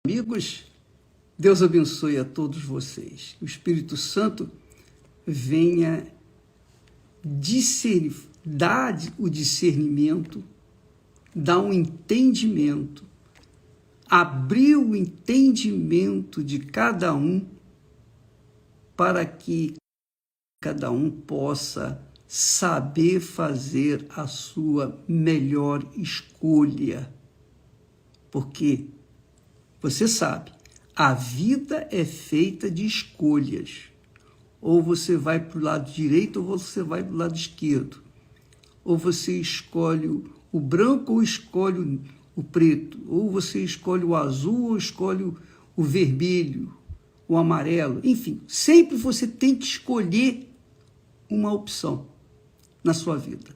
Amigos, Deus abençoe a todos vocês. O Espírito Santo venha dar o discernimento, dar um entendimento, abrir o entendimento de cada um para que cada um possa saber fazer a sua melhor escolha. Porque você sabe, a vida é feita de escolhas. Ou você vai para o lado direito ou você vai para o lado esquerdo. Ou você escolhe o branco ou escolhe o preto. Ou você escolhe o azul ou escolhe o vermelho, o amarelo. Enfim, sempre você tem que escolher uma opção na sua vida.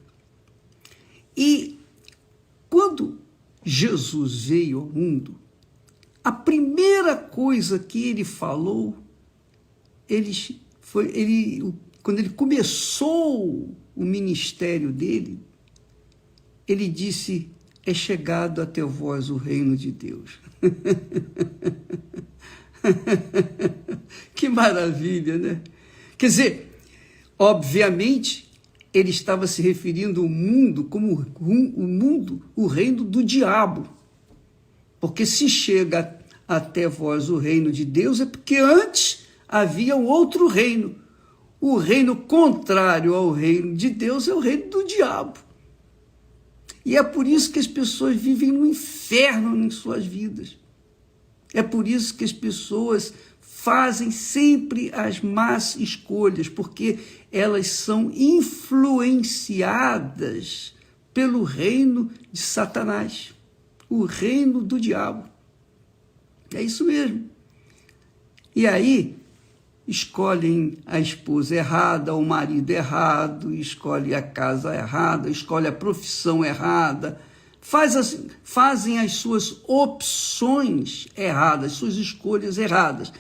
E quando Jesus veio ao mundo, a primeira coisa que ele falou, quando ele começou o ministério dele, ele disse: é chegado até vós o reino de Deus. Que maravilha, né? Quer dizer, obviamente, ele estava se referindo ao mundo como o reino do diabo. Porque se chega até vós o reino de Deus, é porque antes havia um outro reino. O reino contrário ao reino de Deus é o reino do diabo. E é por isso que as pessoas vivem no inferno em suas vidas. É por isso que as pessoas fazem sempre as más escolhas, porque elas são influenciadas pelo reino de Satanás, o reino do diabo. É isso mesmo. E aí, escolhem a esposa errada, o marido errado, escolhe a casa errada, escolhe a profissão errada, fazem as suas opções erradas, suas escolhas erradas.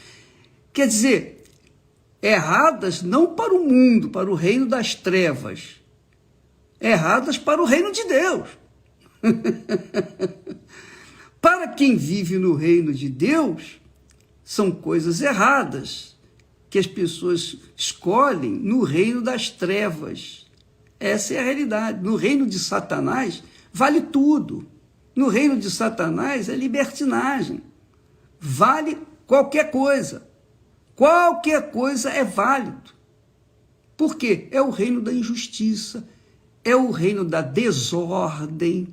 Quer dizer, erradas não para o mundo, para o reino das trevas, erradas para o reino de Deus. Para quem vive no reino de Deus, são coisas erradas que as pessoas escolhem no reino das trevas. Essa é a realidade. No reino de Satanás, vale tudo. No reino de Satanás, é libertinagem. Vale qualquer coisa. Qualquer coisa é válido. Por quê? É o reino da injustiça, é o reino da desordem,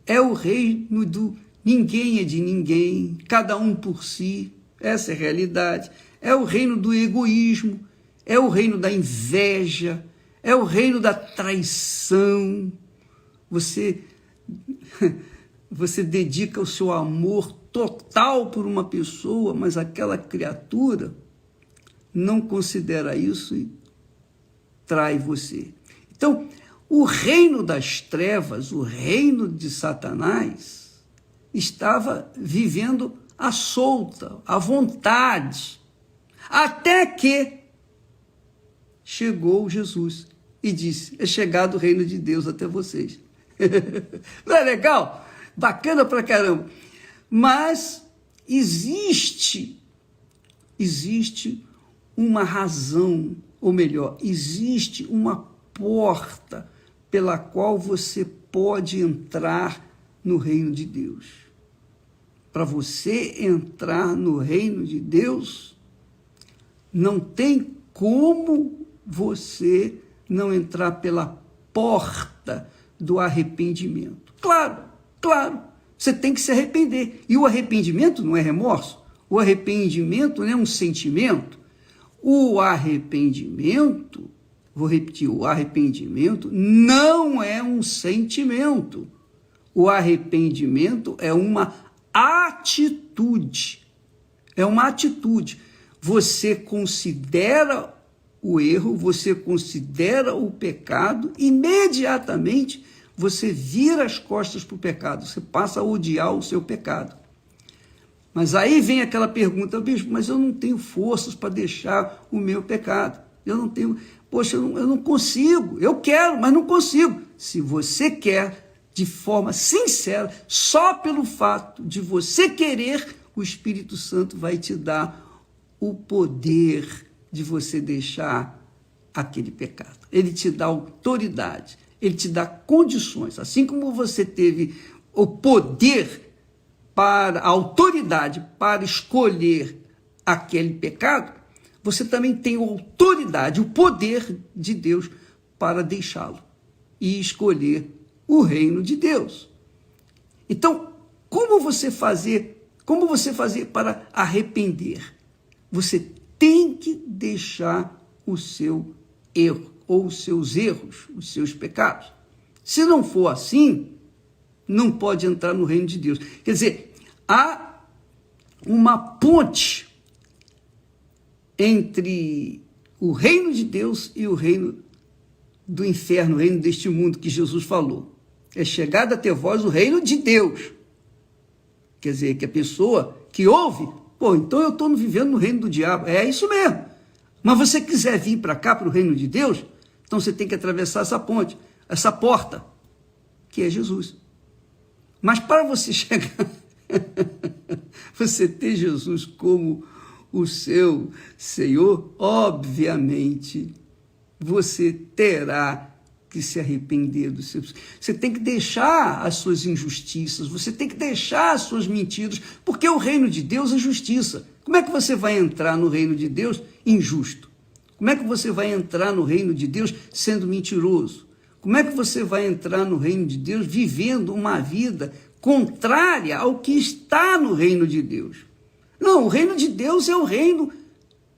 é o reino do ninguém é de ninguém, cada um por si. Essa é a realidade. É o reino do egoísmo, é o reino da inveja, é o reino da traição. Você dedica o seu amor total por uma pessoa, mas aquela criatura não considera isso e trai você. Então, o reino das trevas, o reino de Satanás, estava vivendo à solta, à vontade, até que chegou Jesus e disse: é chegado o reino de Deus até vocês. Não é legal? Bacana pra caramba. Mas existe uma razão, ou melhor, existe uma porta pela qual você pode entrar no reino de Deus. Para você entrar no reino de Deus, não tem como você não entrar pela porta do arrependimento. Claro, você tem que se arrepender. E o arrependimento não é remorso. O arrependimento não é um sentimento. O arrependimento, vou repetir, o arrependimento não é um sentimento. O arrependimento é uma atitude. É uma atitude. Você considera o erro, você considera o pecado, imediatamente você vira as costas para o pecado, você passa a odiar o seu pecado. Mas aí vem aquela pergunta: bispo, mas eu não tenho forças para deixar o meu pecado. Eu não tenho, eu não consigo, eu quero, mas não consigo. Se você quer, de forma sincera, só pelo fato de você querer, o Espírito Santo vai te dar o poder de você deixar aquele pecado. Ele te dá autoridade, ele te dá condições. Assim como você teve o poder, a autoridade para escolher aquele pecado, você também tem a autoridade, o poder de Deus para deixá-lo e escolher o reino de Deus. Então, como você fazer para arrepender? Você tem que deixar o seu erro, ou os seus erros, os seus pecados. Se não for assim, não pode entrar no reino de Deus. Quer dizer, há uma ponte entre o reino de Deus e o reino do inferno, o reino deste mundo que Jesus falou. É chegado até vós o reino de Deus. Quer dizer, que a pessoa que ouve, então eu estou vivendo no reino do diabo. É isso mesmo. Mas você quiser vir para cá, para o reino de Deus, então você tem que atravessar essa ponte, essa porta, que é Jesus. Mas para você chegar, você ter Jesus como o seu Senhor, obviamente, você terá que se arrepender dos seus... Você tem que deixar as suas injustiças, você tem que deixar as suas mentiras, porque o reino de Deus é justiça. Como é que você vai entrar no reino de Deus injusto? Como é que você vai entrar no reino de Deus sendo mentiroso? Como é que você vai entrar no reino de Deus vivendo uma vida contrária ao que está no reino de Deus? Não, o reino de Deus é o reino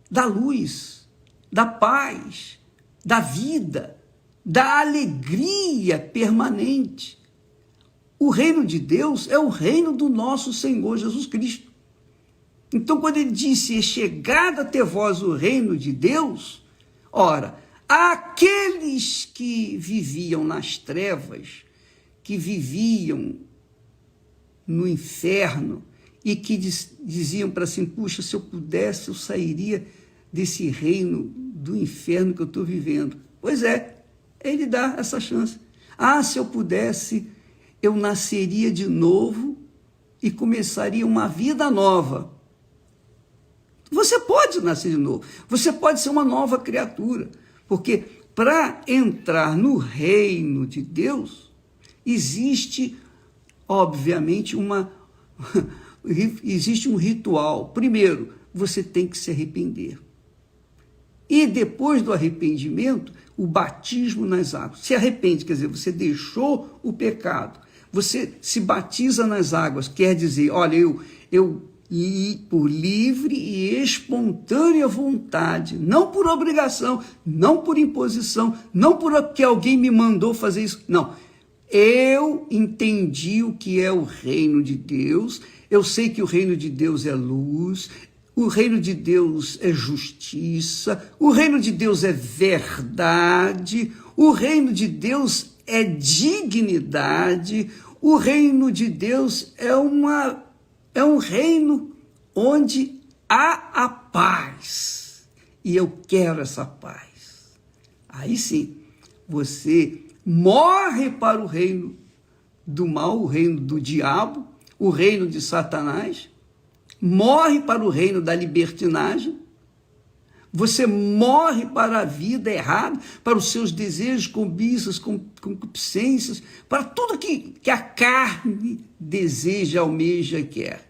da luz, da paz, da vida, da alegria permanente. O reino de Deus é o reino do nosso Senhor Jesus Cristo. Então, quando ele disse, é chegado até vós o reino de Deus, ora, aqueles que viviam nas trevas, que viviam no inferno, e que diziam para si, puxa, se eu pudesse, eu sairia desse reino do inferno que eu estou vivendo. Pois é, ele dá essa chance. Ah, se eu pudesse, eu nasceria de novo e começaria uma vida nova. Você pode nascer de novo, você pode ser uma nova criatura, porque para entrar no reino de Deus, existe, obviamente, existe um ritual. Primeiro, você tem que se arrepender. E depois do arrependimento, o batismo nas águas. Se arrepende, quer dizer, você deixou o pecado. Você se batiza nas águas, quer dizer, olha, eu por livre e espontânea vontade, não por obrigação, não por imposição, não porque alguém me mandou fazer isso, não. Eu entendi o que é o reino de Deus, eu sei que o reino de Deus é luz, o reino de Deus é justiça, o reino de Deus é verdade, o reino de Deus é dignidade, o reino de Deus é um reino onde há a paz. E eu quero essa paz. Aí sim, você morre para o reino do mal, o reino do diabo, o reino de Satanás, morre para o reino da libertinagem, você morre para a vida errada, para os seus desejos, cobiças, concupiscências, para tudo que a carne deseja, almeja e quer.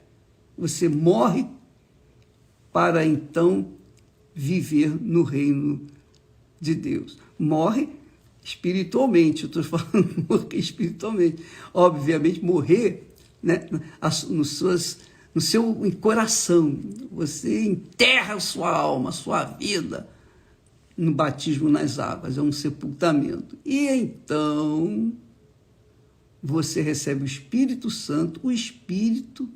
Você morre para então viver no reino de Deus. Morre espiritualmente, eu estou falando morrer espiritualmente. Obviamente, morrer, né, no seu coração. Você enterra a sua alma, a sua vida no batismo nas águas, é um sepultamento. E então você recebe o Espírito Santo, o Espírito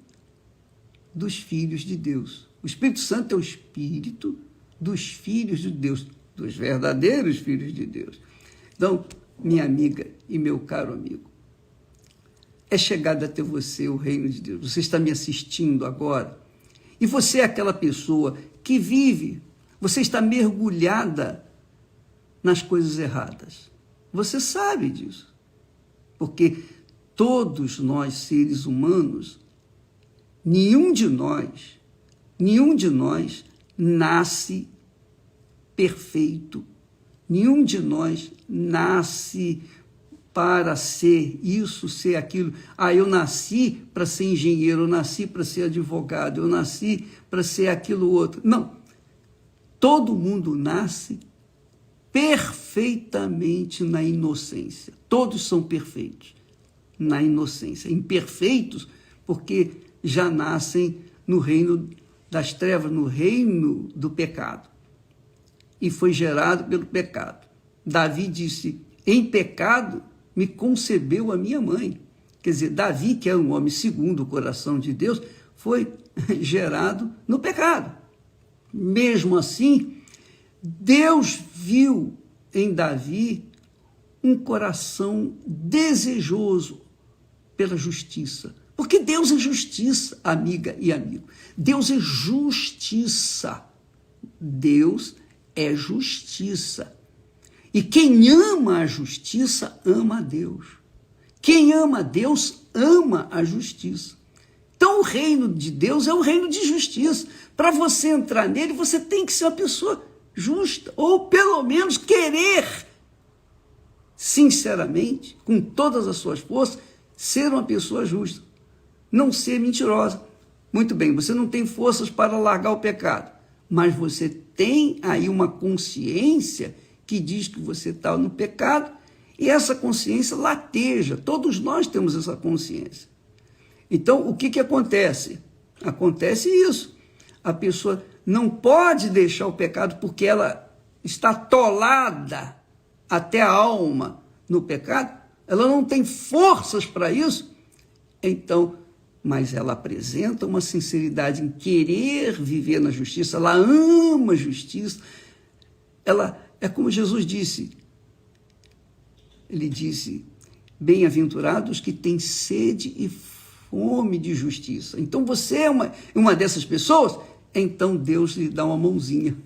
dos filhos de Deus. O Espírito Santo é o Espírito dos filhos de Deus, dos verdadeiros filhos de Deus. Então, minha amiga e meu caro amigo, é chegado até você o reino de Deus. Você está me assistindo agora. E você é aquela pessoa que vive, você está mergulhada nas coisas erradas. Você sabe disso. Porque todos nós, seres humanos, nenhum de nós nasce perfeito, nenhum de nós nasce para ser isso, ser aquilo. Eu nasci para ser engenheiro, eu nasci para ser advogado, eu nasci para ser aquilo outro. Não. Todo mundo nasce perfeitamente na inocência. Todos são perfeitos na inocência. Imperfeitos porque já nascem no reino das trevas, no reino do pecado. E foi gerado pelo pecado. Davi disse, em pecado me concebeu a minha mãe. Quer dizer, Davi, que é um homem segundo o coração de Deus, foi gerado no pecado. Mesmo assim, Deus viu em Davi um coração desejoso pela justiça. Porque Deus é justiça, amiga e amigo. Deus é justiça. Deus é justiça. E quem ama a justiça, ama a Deus. Quem ama a Deus, ama a justiça. Então, o reino de Deus é o reino de justiça. Para você entrar nele, você tem que ser uma pessoa justa, ou pelo menos querer, sinceramente, com todas as suas forças, ser uma pessoa justa. Não ser mentirosa. Muito bem, você não tem forças para largar o pecado, mas você tem aí uma consciência que diz que você está no pecado, e essa consciência lateja. Todos nós temos essa consciência. Então, o que acontece? Acontece isso. A pessoa não pode deixar o pecado porque ela está atolada até a alma no pecado, ela não tem forças para isso, então, mas ela apresenta uma sinceridade em querer viver na justiça, ela ama a justiça, ela é como Jesus disse, ele disse, bem-aventurados que têm sede e fome de justiça. Então você é uma dessas pessoas, então Deus lhe dá uma mãozinha,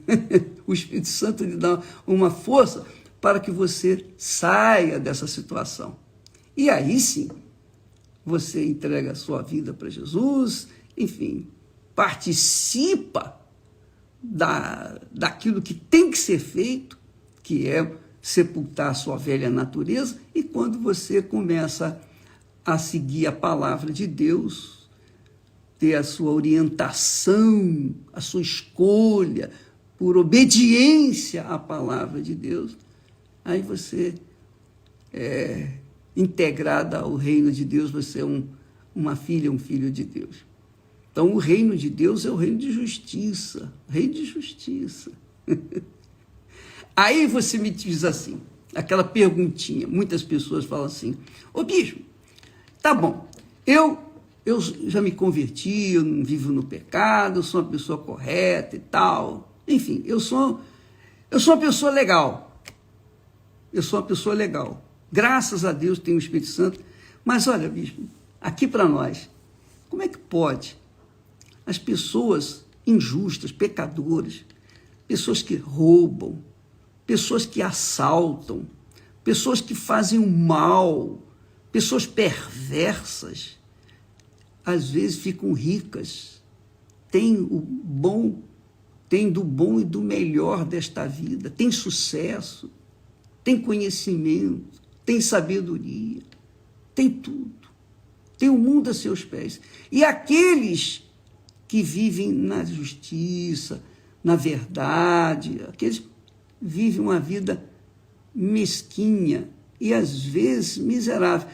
o Espírito Santo lhe dá uma força para que você saia dessa situação. E aí sim, você entrega a sua vida para Jesus, enfim, participa daquilo que tem que ser feito, que é sepultar a sua velha natureza, e quando você começa a seguir a palavra de Deus, ter a sua orientação, a sua escolha, por obediência à palavra de Deus, aí você é integrada ao reino de Deus, você é uma filha, um filho de Deus. Então, o reino de Deus é o reino de justiça, reino de justiça. Aí você me diz assim, aquela perguntinha, muitas pessoas falam assim, ô bispo, tá bom, eu já me converti, eu não vivo no pecado, eu sou uma pessoa correta e tal, enfim, eu sou uma pessoa legal, graças a Deus tenho o Espírito Santo, mas olha, bispo, aqui para nós, como é que pode as pessoas injustas, pecadoras, pessoas que roubam, pessoas que assaltam, pessoas que fazem o mal, pessoas perversas, às vezes ficam ricas, têm do bom e do melhor desta vida, têm sucesso, têm conhecimento, têm sabedoria, têm tudo, têm o mundo a seus pés. E aqueles que vivem na justiça, na verdade, aqueles vivem uma vida mesquinha e às vezes miserável.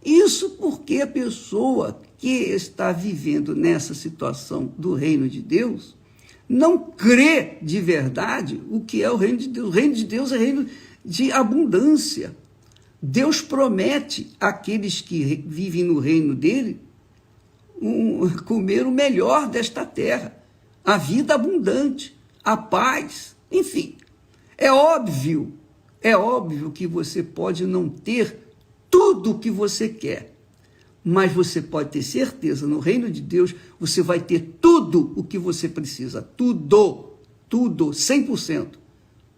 Isso porque a pessoa que está vivendo nessa situação do reino de Deus não crê de verdade o que é o reino de Deus. O reino de Deus é reino de abundância. Deus promete àqueles que vivem no reino dele comer o melhor desta terra, a vida abundante, a paz, enfim. É óbvio que você pode não ter tudo o que você quer, mas você pode ter certeza, no reino de Deus, você vai ter tudo o que você precisa, tudo, 100%,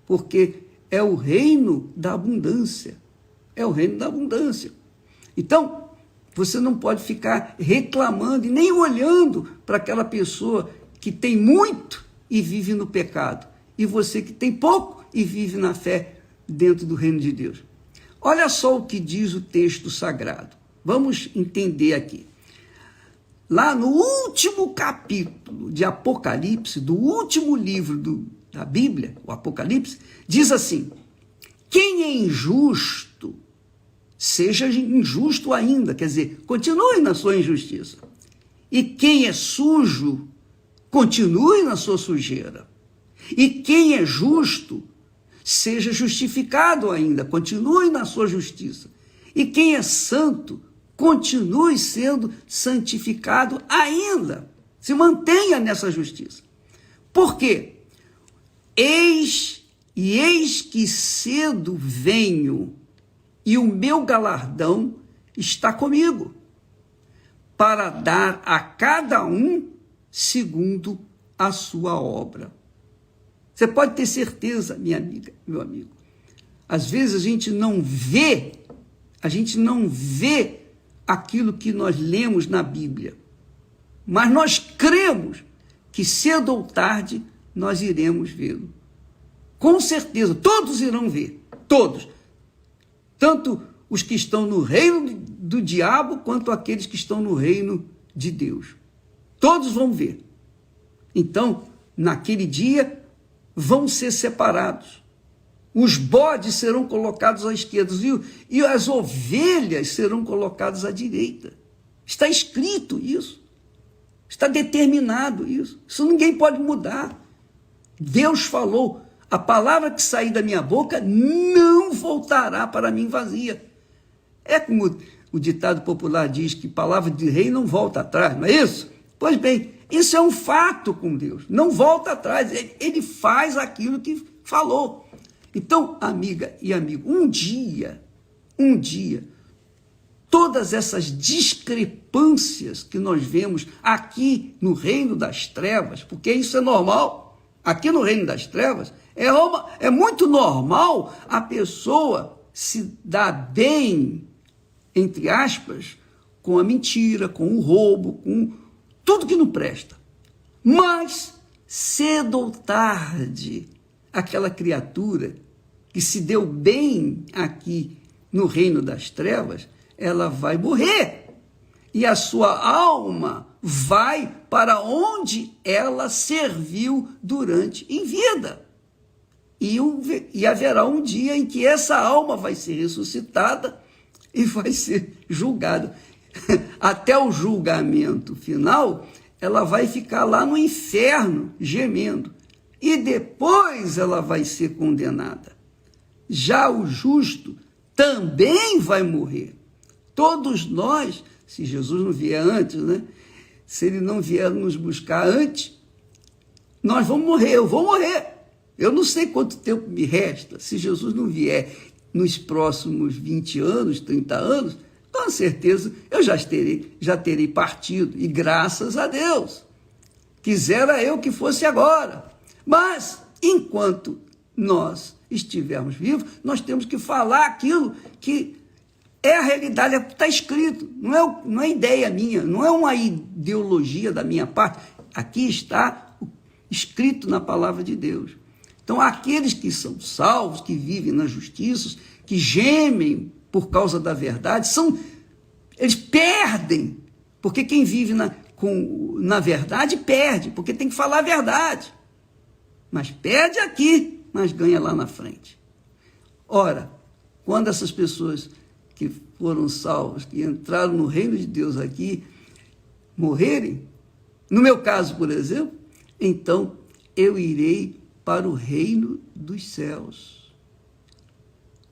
porque é o reino da abundância, Então, Você não pode ficar reclamando e nem olhando para aquela pessoa que tem muito e vive no pecado, e você que tem pouco e vive na fé dentro do reino de Deus. Olha só o que diz o texto sagrado. Vamos entender aqui. Lá no último capítulo de Apocalipse, do último livro da Bíblia, o Apocalipse, diz assim: quem é injusto, seja injusto ainda, quer dizer, continue na sua injustiça. E quem é sujo, continue na sua sujeira. E quem é justo, seja justificado ainda, continue na sua justiça. E quem é santo, continue sendo santificado ainda. Se mantenha nessa justiça. Por quê? Eis que cedo venho, e o meu galardão está comigo, para dar a cada um segundo a sua obra. Você pode ter certeza, minha amiga, meu amigo, às vezes a gente não vê aquilo que nós lemos na Bíblia, mas nós cremos que cedo ou tarde nós iremos vê-lo. Com certeza, todos irão ver, todos. Tanto os que estão no reino do diabo, quanto aqueles que estão no reino de Deus. Todos vão ver. Então, naquele dia, vão ser separados. Os bodes serão colocados à esquerda e as ovelhas serão colocadas à direita. Está escrito isso. Está determinado isso. Isso ninguém pode mudar. Deus falou: a palavra que sair da minha boca não voltará para mim vazia. É como o ditado popular diz, que palavra de rei não volta atrás, não é isso? Pois bem, isso é um fato com Deus. Não volta atrás, ele faz aquilo que falou. Então, amiga e amigo, um dia, todas essas discrepâncias que nós vemos aqui no reino das trevas, porque isso é normal, aqui no reino das trevas, é muito normal a pessoa se dar bem, entre aspas, com a mentira, com o roubo, com tudo que não presta. Mas, cedo ou tarde, aquela criatura que se deu bem aqui no reino das trevas, ela vai morrer. E a sua alma vai para onde ela serviu em vida. E haverá um dia em que essa alma vai ser ressuscitada e vai ser julgada. Até o julgamento final, ela vai ficar lá no inferno, gemendo. E depois ela vai ser condenada. Já o justo também vai morrer. Todos nós, se Jesus não vier antes, né? Se ele não vier nos buscar antes, nós vamos morrer, eu vou morrer. Eu não sei quanto tempo me resta. Se Jesus não vier nos próximos 20 anos, 30 anos, com certeza eu já terei partido. E graças a Deus. Quisera eu que fosse agora. Mas, enquanto nós estivermos vivos, nós temos que falar aquilo que é a realidade, está escrito. Não é ideia minha, não é uma ideologia da minha parte. Aqui está escrito na palavra de Deus. Então, aqueles que são salvos, que vivem na justiça, que gemem por causa da verdade, eles perdem, porque quem vive na verdade perde, porque tem que falar a verdade. Mas perde aqui, mas ganha lá na frente. Ora, quando essas pessoas que foram salvas, que entraram no reino de Deus aqui, morrerem, no meu caso, por exemplo, então eu irei para o reino dos céus.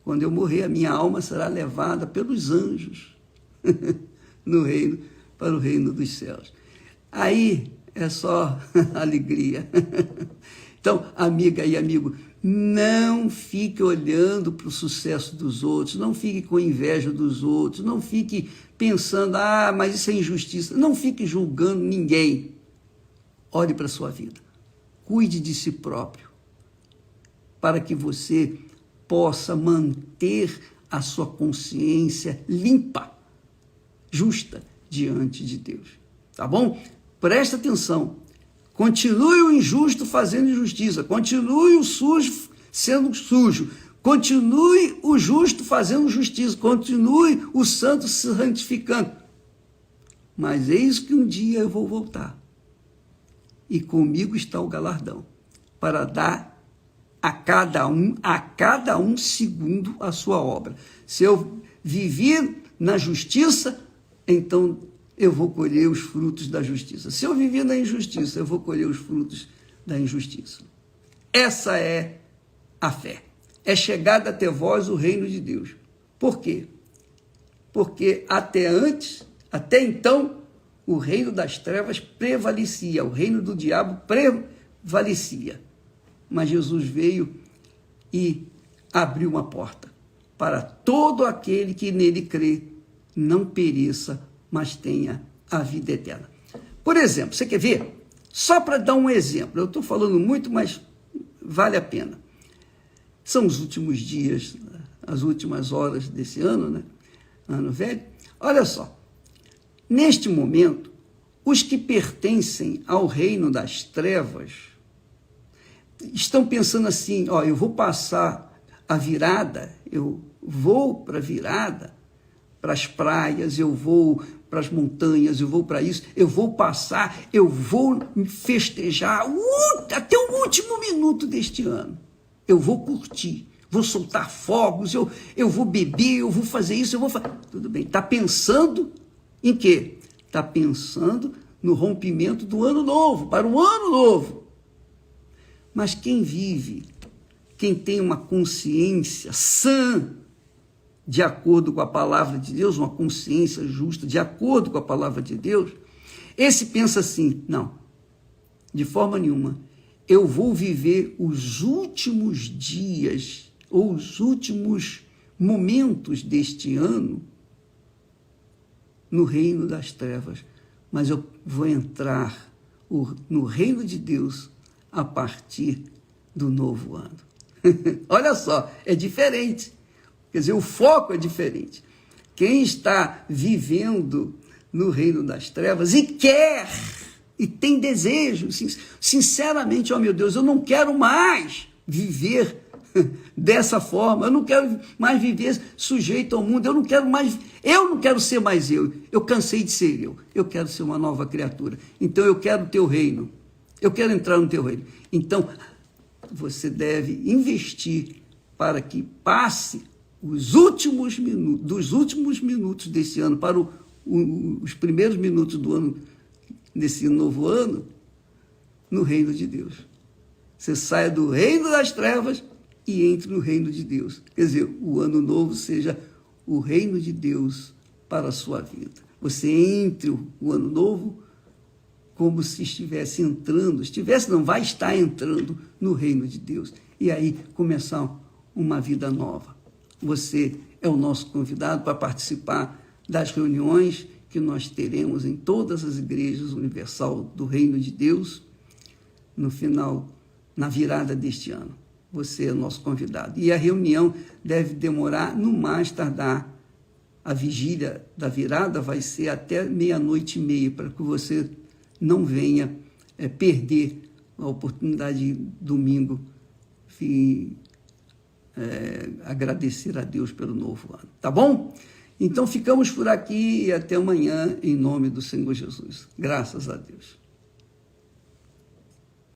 Quando eu morrer, a minha alma será levada pelos anjos para o reino dos céus. Aí é só alegria. Então, amiga e amigo, não fique olhando para o sucesso dos outros, não fique com inveja dos outros, não fique pensando, mas isso é injustiça. Não fique julgando ninguém. Olhe para a sua vida. Cuide de si próprio, para que você possa manter a sua consciência limpa, justa diante de Deus. Tá bom? Presta atenção. Continue o injusto fazendo injustiça. Continue o sujo sendo sujo. Continue o justo fazendo justiça. Continue o santo se santificando. Mas eis que um dia eu vou voltar. E comigo está o galardão, para dar a cada um segundo a sua obra. Se eu viver na justiça, então eu vou colher os frutos da justiça. Se eu viver na injustiça, eu vou colher os frutos da injustiça. Essa é a fé. É chegado até vós o reino de Deus. Por quê? Porque até então, o reino das trevas prevalecia, o reino do diabo prevalecia. Mas Jesus veio e abriu uma porta para todo aquele que nele crê, não pereça, mas tenha a vida eterna. Por exemplo, você quer ver? Só para dar um exemplo, eu estou falando muito, mas vale a pena. São os últimos dias, as últimas horas desse ano, né? Ano velho. Olha só, neste momento, os que pertencem ao reino das trevas estão pensando assim, ó, eu vou passar a virada, eu vou para a virada, para as praias, eu vou para as montanhas, eu vou para isso, eu vou passar, eu vou festejar até o último minuto deste ano. Eu vou curtir, vou soltar fogos, eu vou beber, eu vou fazer isso, eu vou fazer... Tudo bem, está pensando em quê? Está pensando no rompimento do ano novo, para o ano novo. Mas quem vive, quem tem uma consciência sã, de acordo com a palavra de Deus, uma consciência justa, de acordo com a palavra de Deus, esse pensa assim, não, de forma nenhuma, eu vou viver os últimos dias, ou os últimos momentos deste ano, no reino das trevas, mas eu vou entrar no reino de Deus a partir do novo ano. Olha só, é diferente. Quer dizer, o foco é diferente. Quem está vivendo no reino das trevas e quer, e tem desejo, sinceramente, ó meu Deus, eu não quero mais viver dessa forma, eu não quero mais viver sujeito ao mundo, eu não quero ser mais eu cansei de ser eu quero ser uma nova criatura, então eu quero o teu reino, eu quero entrar no teu reino. Então, você deve investir para que passe dos últimos minutos desse ano para os primeiros minutos do ano, desse novo ano, no reino de Deus. Você saia do reino das trevas e entre no reino de Deus. Quer dizer, o ano novo seja o reino de Deus para a sua vida. Você entre o ano novo como se estivesse entrando, vai estar entrando no reino de Deus. E aí começar uma vida nova. Você é o nosso convidado para participar das reuniões que nós teremos em todas as igrejas universal do reino de Deus no final, na virada deste ano. Você é o nosso convidado. E a reunião deve demorar, no mais tardar, a vigília da virada vai ser até 00:30, para que você não venha perder a oportunidade de domingo agradecer a Deus pelo novo ano. Tá bom? Então ficamos por aqui e até amanhã, em nome do Senhor Jesus. Graças a Deus.